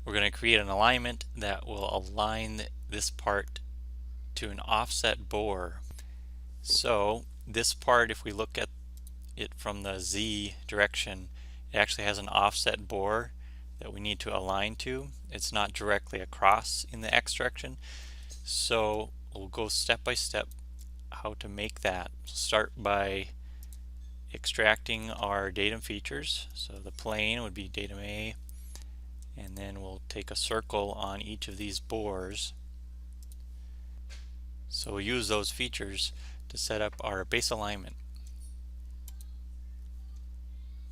we're going to create an alignment that will align this part to an offset bore. So this part, if we look at it from the Z direction, it actually has an offset bore that we need to align to. It's not directly across in the X direction. So we'll go step by step how to make that. Start by extracting our datum features. So the plane would be datum A, and then we'll take a circle on each of these bores. So we'll use those features to set up our base alignment.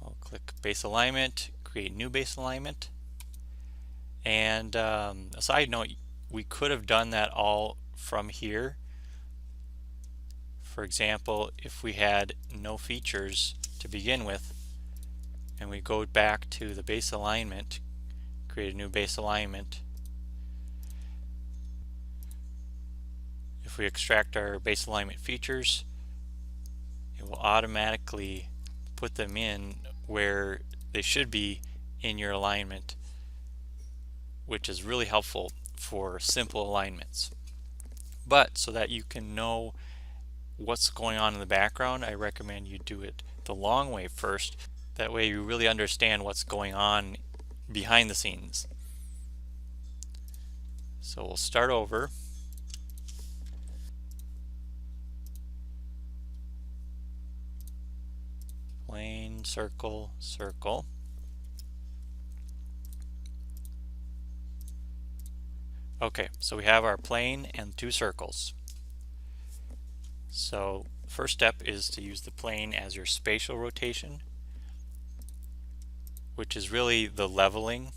I'll click base alignment, create new base alignment. And a side note, we could have done that all from here. For example, if we had no features to begin with, and we go back to the base alignment, create a new base alignment. If we extract our base alignment features, it will automatically put them in where they should be in your alignment, which is really helpful for simple alignments. But so that you can know what's going on in the background, I recommend you do it the long way first. That way you really understand what's going on behind the scenes. So we'll start over. Plane, circle, circle. Okay, so we have our plane and two circles. So first step is to use the plane as your spatial rotation, which is really the leveling.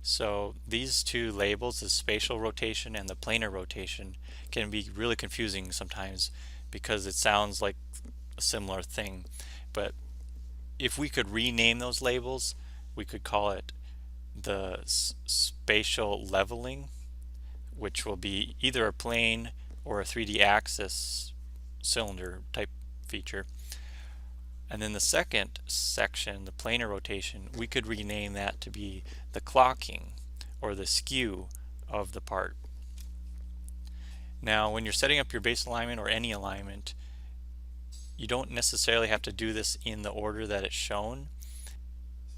So these two labels, the spatial rotation and the planar rotation, can be really confusing sometimes because it sounds like a similar thing. But if we could rename those labels, we could call it the spatial leveling, which will be either a plane or a 3D axis cylinder type feature. And then the second section, the planar rotation, we could rename that to be the clocking or the skew of the part. Now when you're setting up your base alignment or any alignment, you don't necessarily have to do this in the order that it's shown.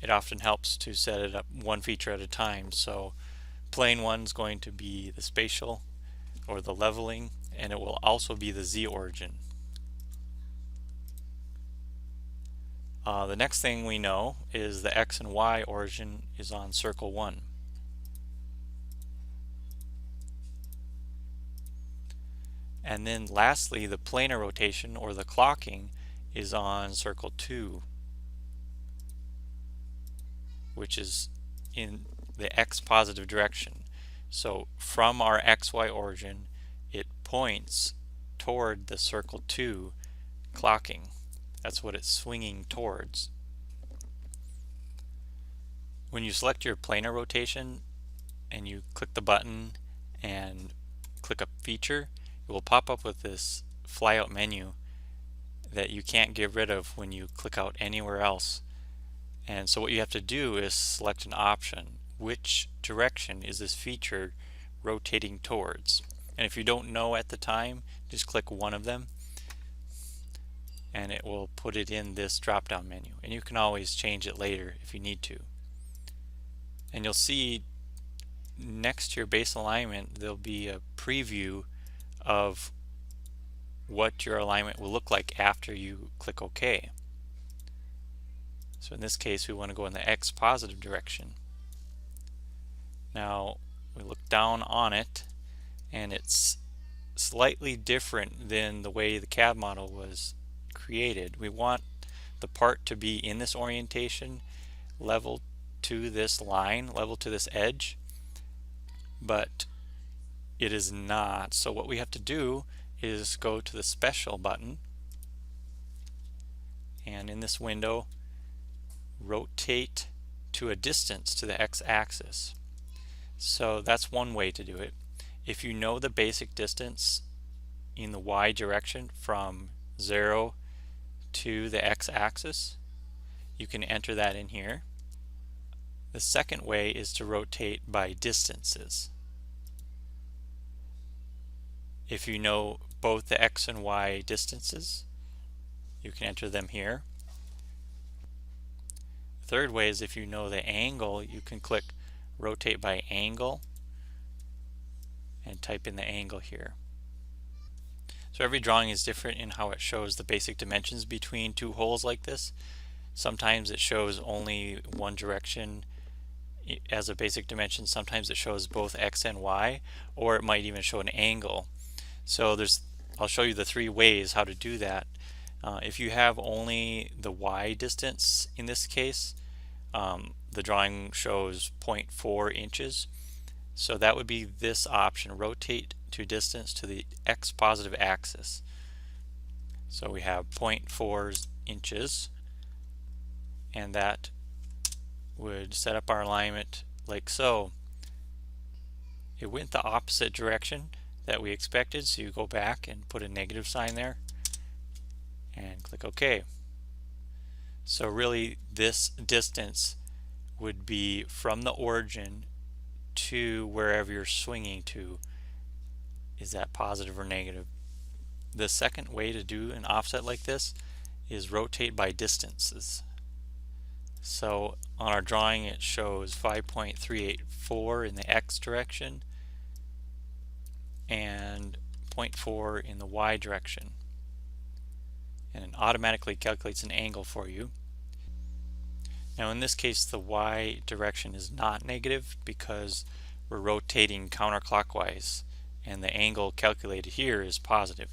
It often helps to set it up one feature at a time. So plane 1 is going to be the spatial or the leveling, and it will also be the Z origin. The next thing we know is the X and Y origin is on circle 1. And then lastly, the planar rotation or the clocking is on circle 2, which is in the X positive direction. So from our XY origin, it points toward the circle 2 clocking. That's what it's swinging towards. When you select your planar rotation and you click the button and click a feature, it will pop up with this flyout menu that you can't get rid of when you click out anywhere else. And so what you have to do is select an option. Which direction is this feature rotating towards? And if you don't know at the time, just click one of them and it will put it in this drop down menu, and you can always change it later if you need to. And you'll see next to your base alignment there'll be a preview of what your alignment will look like after you click OK. So in this case we want to go in the X positive direction. Now we look down on it and it's slightly different than the way the CAD model was created. We want the part to be in this orientation, level to this line, level to this edge, but it is not. So what we have to do is go to the special button, and in this window rotate to a distance to the x-axis. So that's one way to do it. If you know the basic distance in the y direction from 0 to the x-axis, you can enter that in here. The second way is to rotate by distances. If you know both the X and Y distances, you can enter them here. The third way is if you know the angle, you can click rotate by angle and type in the angle here. So every drawing is different in how it shows the basic dimensions between two holes like this. Sometimes it shows only one direction as a basic dimension, sometimes it shows both X and Y, or it might even show an angle. So I'll show you the three ways how to do that. If you have only the Y distance in this case, the drawing shows 0.4 inches. So that would be this option, rotate to distance to the X positive axis. So we have 0.4 inches, and that would set up our alignment like so. It went the opposite direction that we expected, so you go back and put a negative sign there and click OK. So really this distance would be from the origin to wherever you're swinging to. Is that positive or negative? The second way to do an offset like this is rotate by distances. So on our drawing it shows 5.384 in the X direction and 0.4 in the Y direction, and it automatically calculates an angle for you. Now in this case the Y direction is not negative because we're rotating counterclockwise, and the angle calculated here is positive.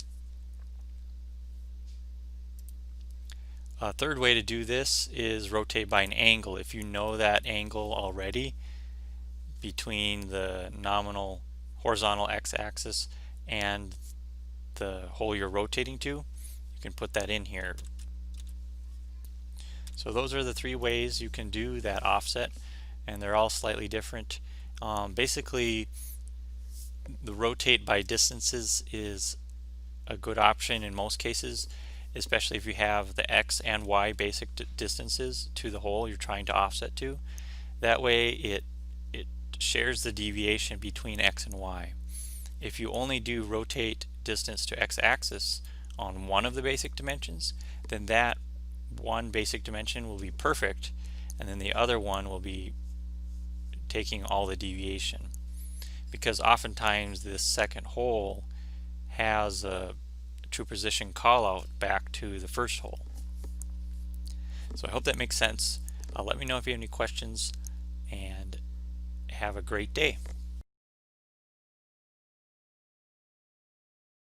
A third way to do this is rotate by an angle. If you know that angle already between the nominal horizontal x-axis and the hole you're rotating to, you can put that in here. So those are the three ways you can do that offset, and they're all slightly different. Basically, the rotate by distances is a good option in most cases, especially if you have the X and Y basic distances to the hole you're trying to offset to. That way it shares the deviation between X and Y. If you only do rotate distance to X-axis on one of the basic dimensions, then that one basic dimension will be perfect, and then the other one will be taking all the deviation, because oftentimes this second hole has a true position call out back to the first hole. So I hope that makes sense. Let me know if you have any questions, and have a great day.